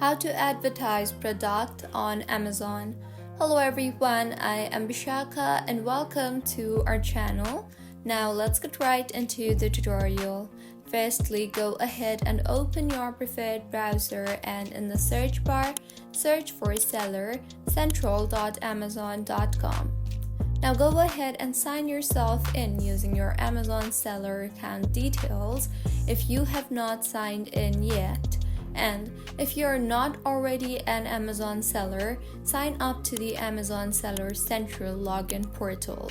How to advertise product on Amazon. Hello everyone, I am Bishaka and welcome to our channel. Now let's get right into the tutorial. Firstly, go ahead and open your preferred browser and in the search bar, search for seller central.amazon.com. Now go ahead and sign yourself in using your Amazon seller account details if you have not signed in yet. And if you're not already an Amazon seller, sign up to the Amazon Seller Central login portal.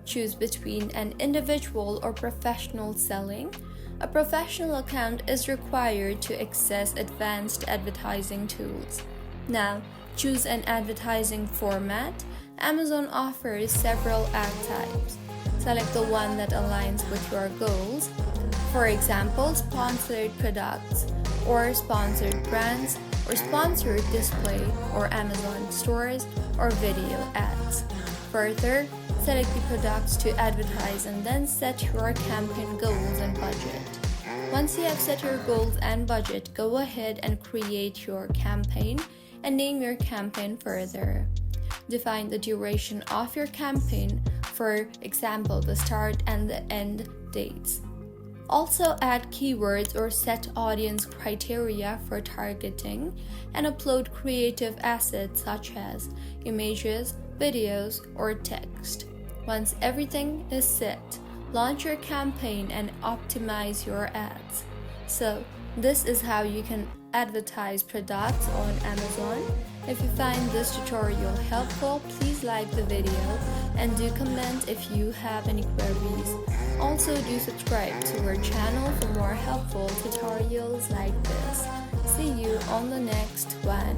Choose between an individual or professional selling. A professional account is required to access advanced advertising tools. Now, choose an advertising format. Amazon offers several ad types. Select the one that aligns with your goals. For example, sponsored products, or sponsored brands, or sponsored display, or Amazon stores, or video ads. Further, select the products to advertise and then set your campaign goals and budget. Once you have set your goals and budget, go ahead and create your campaign and name your campaign further. Define the duration of your campaign, for example, the start and the end dates. Also add keywords or set audience criteria for targeting and upload creative assets such as images, videos, or text. Once everything is set, launch your campaign and optimize your ads. So, this is how you can advertise products on Amazon. If you find this tutorial helpful, please like the video and do comment if you have any queries. Also do subscribe to our channel for more helpful tutorials like this. See you on the next one.